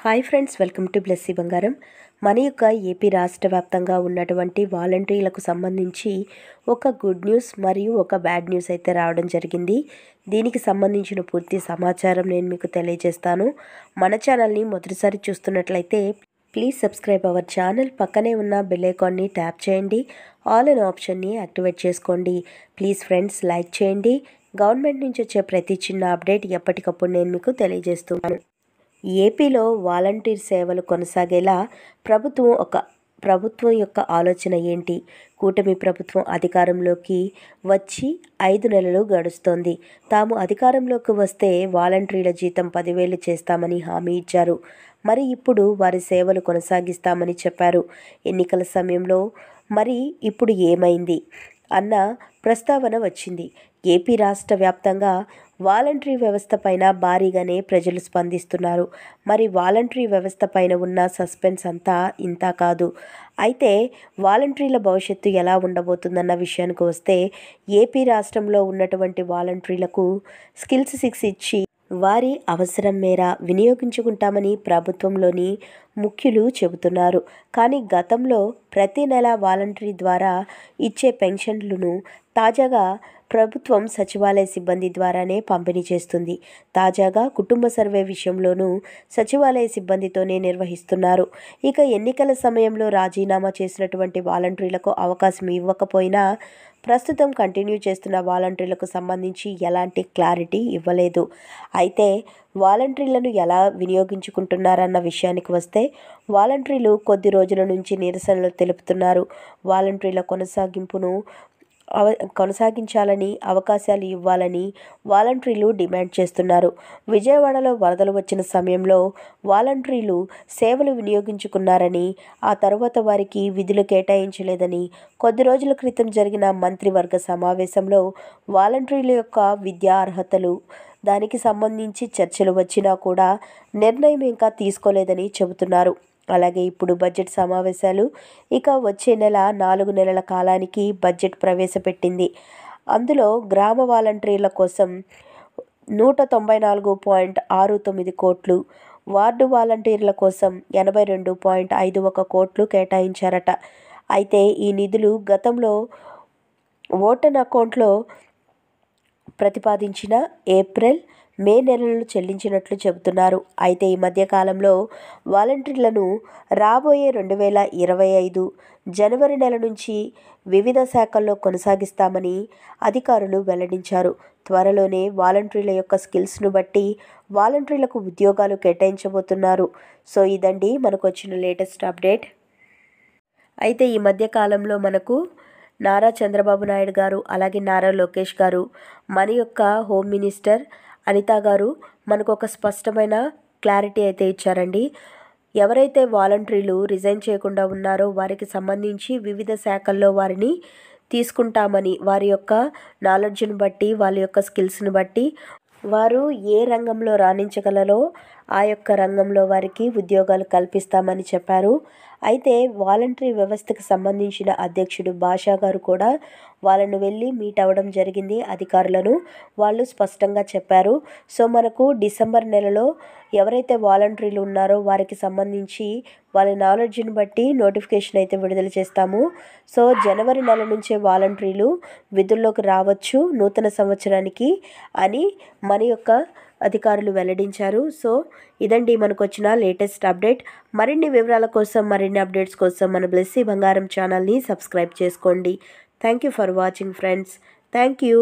Hi friends, welcome to Blessy బంగారం. మన యొక్క ఏపీ రాష్ట్ర వ్యాప్తంగా ఉన్నటువంటి వాలంటీర్లకు సంబంధించి ఒక గుడ్ న్యూస్ మరియు ఒక బ్యాడ్ న్యూస్ అయితే రావడం జరిగింది. దీనికి సంబంధించిన పూర్తి సమాచారం నేను మీకు తెలియజేస్తాను. మన ఛానల్ని మొదటిసారి చూస్తున్నట్లయితే ప్లీజ్ సబ్స్క్రైబ్ అవర్ ఛానల్. పక్కనే ఉన్న బెల్ ఐకాన్ని ట్యాప్ చేయండి. ఆల్ అనే ఆప్షన్ని యాక్టివేట్ చేసుకోండి. ప్లీజ్ ఫ్రెండ్స్ లైక్ చేయండి. గవర్నమెంట్ నుంచి వచ్చే ప్రతి చిన్న అప్డేట్ ఎప్పటికప్పుడు నేను మీకు తెలియజేస్తున్నాను. ఏపీలో వాలంటీర్ సేవలు కొనసాగేలా ప్రభుత్వం యొక్క ఆలోచన ఏంటి? కూటమి ప్రభుత్వం అధికారంలోకి వచ్చి 5 నెలలు గడుస్తోంది. తాము అధికారంలోకి వస్తే వాలంటీర్ల జీతం 10,000 చేస్తామని హామీ ఇచ్చారు. మరి ఇప్పుడు వారి సేవలు కొనసాగిస్తామని చెప్పారు. ఎన్నికల సమయంలో మరి ఇప్పుడు ఏమైంది అన్న ప్రస్తావన వచ్చింది. ఏపీ రాష్ట్ర వ్యాప్తంగా వాలంటరీ వ్యవస్థ పైన భారీగానే ప్రజలు స్పందిస్తున్నారు. మరి వాలంటరీ వ్యవస్థ పైన ఉన్న సస్పెన్స్ అంతా ఇంత కాదు. అయితే వాలంటీర్ల భవిష్యత్తు ఎలా ఉండబోతుందన్న విషయానికి వస్తే, ఏపీ రాష్ట్రంలో ఉన్నటువంటి వాలంటీర్లకు స్కిల్స్ 6 ఇచ్చి వారి అవసరం మేర వినియోగించుకుంటామని ప్రభుత్వంలోని ముఖ్యులు చెబుతున్నారు. కానీ గతంలో ప్రతి నెల వాలంటరీ ద్వారా ఇచ్చే పెన్షన్లను తాజాగా ప్రభుత్వం సచివాలయ సిబ్బంది ద్వారానే పంపిణీ చేస్తుంది. తాజాగా కుటుంబ సర్వే విషయంలోనూ సచివాలయ సిబ్బందితోనే నిర్వహిస్తున్నారు. ఇక ఎన్నికల సమయంలో రాజీనామా చేసినటువంటి వాలంటీర్లకు అవకాశం ఇవ్వకపోయినా ప్రస్తుతం కంటిన్యూ చేస్తున్న వాలంటీర్లకు సంబంధించి ఎలాంటి క్లారిటీ ఇవ్వలేదు. అయితే వాలంటీర్లను ఎలా వినియోగించుకుంటున్నారన్న విషయానికి వస్తే, వాలంటీర్లు కొద్ది రోజుల నుంచి నిరసనలు తెలుపుతున్నారు. వాలంటీర్ల కొనసాగించాలని, అవకాశాలు ఇవ్వాలని వాలంటీర్లు డిమాండ్ చేస్తున్నారు. విజయవాడలో వరదలు వచ్చిన సమయంలో వాలంటీర్లు సేవలు వినియోగించుకున్నారని, ఆ తర్వాత వారికి విధులు కేటాయించలేదని కొద్ది రోజుల క్రితం జరిగిన మంత్రివర్గ సమావేశంలో వాలంటీర్ల యొక్క విద్యా అర్హతలు దానికి సంబంధించి చర్చలు వచ్చినా కూడా నిర్ణయం ఇంకా తీసుకోలేదని చెబుతున్నారు. అలాగే ఇప్పుడు బడ్జెట్ సమావేశాలు ఇక వచ్చే నెల 4 నెలల కాలానికి బడ్జెట్ ప్రవేశపెట్టింది. అందులో గ్రామ వాలంటీర్ల కోసం 194.69 కోట్లు, వార్డు వాలంటీర్ల కోసం 82.51 కోట్లు కేటాయించారట. అయితే ఈ నిధులు గతంలో ఓటన్ అకౌంట్లో ప్రతిపాదించిన ఏప్రిల్, మే నెలలను చెల్లించినట్లు చెబుతున్నారు. అయితే ఈ మధ్యకాలంలో వాలంటీర్లను రాబోయే 2025 జనవరి నెల నుంచి వివిధ శాఖల్లో కొనసాగిస్తామని అధికారులు వెల్లడించారు. త్వరలోనే వాలంటీర్ల యొక్క స్కిల్స్ను బట్టి వాలంటీర్లకు ఉద్యోగాలు కేటాయించబోతున్నారు. సో ఇదండి మనకు వచ్చిన లేటెస్ట్ అప్డేట్. అయితే ఈ మధ్యకాలంలో మనకు నారా చంద్రబాబు నాయుడు గారు, అలాగే నారా లోకేష్ గారు, మన యొక్క హోమ్ మినిస్టర్ అనిత గారు మనకు ఒక స్పష్టమైన క్లారిటీ అయితే ఇచ్చారండి. ఎవరైతే వాలంటీర్లు రిజైన్ చేయకుండా ఉన్నారో వారికి సంబంధించి వివిధ శాఖల్లో వారిని తీసుకుంటామని, వారి యొక్క నాలెడ్జ్ని బట్టి, వాళ్ళ యొక్క స్కిల్స్ని బట్టి వారు ఏ రంగంలో రాణించగలరో ఆ యొక్క రంగంలో వారికి ఉద్యోగాలు కల్పిస్తామని చెప్పారు. అయితే వాలంటరీ వ్యవస్థకు సంబంధించిన అధ్యక్షుడు భాషా గారు కూడా వాళ్ళను వెళ్ళి మీట్ అవ్వడం జరిగింది అధికారులను. వాళ్ళు స్పష్టంగా చెప్పారు. సో మనకు డిసెంబర్ నెలలో ఎవరైతే వాలంటీర్లు ఉన్నారో వారికి సంబంధించి వాళ్ళ నాలెడ్జ్ని బట్టి నోటిఫికేషన్ అయితే విడుదల చేస్తాము. సో జనవరి నెల నుంచే వాలంటీర్లు విధుల్లోకి రావచ్చు నూతన సంవత్సరానికి అని మన యొక్క అధికారులు వెల్లడించారు. సో ఇదండి మనకు వచ్చిన లేటెస్ట్ అప్డేట్. మరిన్ని వివరాల కోసం, మరిన్ని అప్డేట్స్ కోసం మన బ్లెస్సీ బంగారం ఛానల్ని సబ్స్క్రైబ్ చేసుకోండి. Thank you for watching friends. Thank you.